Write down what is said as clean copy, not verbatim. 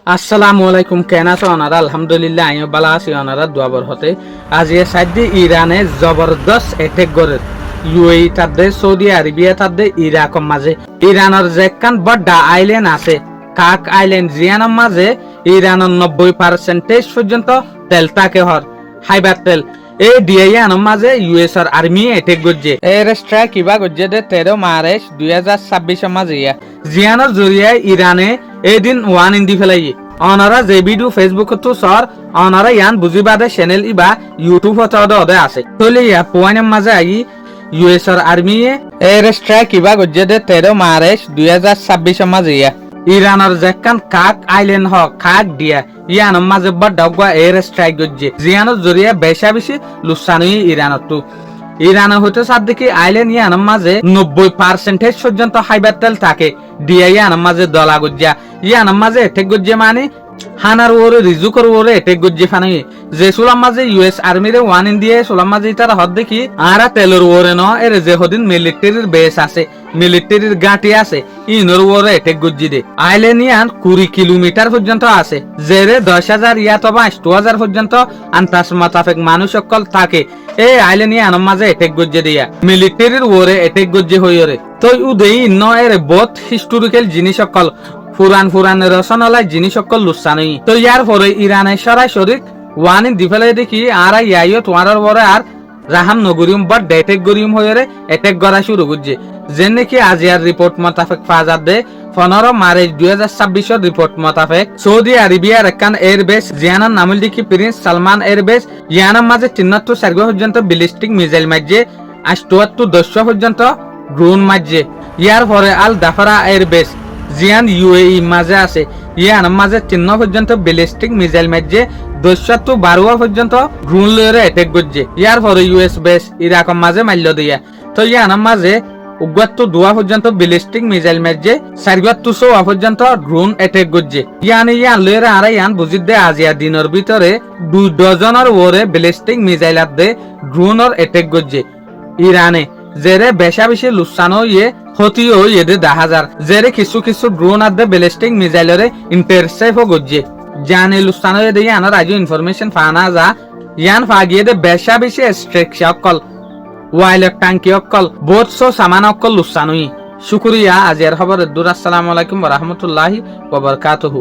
আসসালামু আলাইকুম, কেন আছো ওনারা? আলহামদুলিল্লাহ আমিও ভালো আছি ওনারা দুয়াবর হতে। আজ এ সাইডে ইরানে জবরদস্ত এটেক করে ইউএই তাদের সৌদি আরবিয়া তাদের ইরাকের মাঝে ইরানের যেখান বড় আইল্যান্ড আছে কাক আইল্যান্ড জিয়ানের মাঝে ইরানের 90% পর্যন্ত তেল থাকে হর হাইবার তেল এই ডিআইয়ানের মাঝে ইউএস এর আর্মি এটেক করছে। এর স্ট্রাইক কিবা করছে দে 13 মার্চ 2026 মাঝে জিয়ানের জরিয়ায় ইরানে এদিন ওয়ান ইন্দি ফেলাই অনারা যে ভিডিও ফেসবুক তো সর অনারা ইয়ান বুঝিবাদে চ্যানেল ইবা ইউটিউব হতে ওদে আছে তলে ইয়া পোয়ানের মাঝে আই ইউএস এর আর্মি এর স্ট্রাইক কিবা করছে দে 13 মার্চ 2026 মাঝে ইরানের যেখান কাক আইল্যান্ড হ কাক দিয়া ইয়ানের মাঝে বড় ডাগা এর স্ট্রাইক করছে জিয়ানের জরিয়া বেশা বেশি লুসানি ইরানত তো ইরান হতে সাদ্দিকি আইল্যান্ড ইয়ানের মাঝে 90% পর্যন্ত হাইবার তেল থাকে ডিআই ইয়ানের মাঝে দলা গজ্জা ইয়ানের মাঝে এটেক গজ্জে মানে হানার ওরে রিজুকর ওরে এটেক গজ্জে ফানি যে সুলাম মাঝে ইউএস আর্মিরে ওয়ান ইন্ডিয়া সুলাম মাঝে তার হদ দেখি আরা তেলের ওরে ন এর যে হদিন মিলিটারির বেস আছে মিলিটারির গাঁটি আছে ইনর ওরে এটেক গজ্জি দে আইল্যান্ড ইয়ান 20 কিলোমিটার পর্যন্ত আছে জেরে 10,000 ইয়া তবা 8,000 পর্যন্ত আন্তাস মাতাফেক মানুষ সকল থাকে এই আইল্যান্ড ইয়ানের মাঝে এটেক গজ্জে দিয়া মিলিটারির ওরে এটেক গজ্জে হইরে তো উদেই ন এর বহুত হিস্টোরিক্যাল জিনিস সকল পুরান রচনালয় জিনিস সকল লুসানি তো ইয়ার পরে ইরানের সরাসরি ওয়ান ইন দিফেলে দেখি আর ইয়াইও তোমার পরে আর রাহাম নগরিয়ম বা ডেটেক গরিয়ম হয়ে এটেক করা শুরু করছে যে নাকি আজিয়ার রিপোর্ট মোতাবেক ফাজার দে 15 মার্চ 2026 রিপোর্ট মোতাবেক সৌদি আরবিয়ার একখান এয়ারবেস জিয়ানার নামল দেখি প্রিন্স সালমান এয়ারবেস ইয়ানার মাঝে 73 পর্যন্ত ব্যালিস্টিক মিসাইল মাঝে 78 পর্যন্ত ড্রোন মাঝে ইয়ার পরে আল দাফারা এয়ারবেস জিয়ান ইউএই মাঝে আছে ইয়ান মাঝে 3 পর্যন্ত ব্যালিস্টিক মিসাইল মাঝে 212 পর্যন্ত ড্রোন লয়ে অ্যাটাক করছে ইয়ার পরে ইউএস বেস ইরাকের মাঝে মারল দিয়া তো ইয়ান মাঝে 2 পর্যন্ত ব্যালিস্টিক মিসাইল মাঝে 4 পর্যন্ত ড্রোন অ্যাটাক করছে ইয়ান লয়ে আর ইয়ান বুঝিত দে আজিয়া দিনের ভিতরে 2 ডজনের ওরে ব্যালিস্টিক মিসাইল দে ড্রোনের অ্যাটাক করছে ইরানে জেরে বেশা বেশি লুসানো হতিও ইয়ে 10,000 জেরে কিছু ড্রোন আর ব্যালিস্টিক মিসাইলরে ইন্টারসেপ্ট গজ্জে জানে লুসানো দিয়ে আনার আজ ইনফরমেশন ফানা যা ইয়ান ফাগিয়ে দে বেশা বেশি স্ট্রেকশা অকল ওয়াইলেট ট্যাঙ্কি অকল বহুত সামান অকল লুসানোই শুক্রিয়া। আজের খবর দূর। আসসালামু আলাইকুম ওয়া রাহমাতুল্লাহি ওয়া বারাকাতুহু।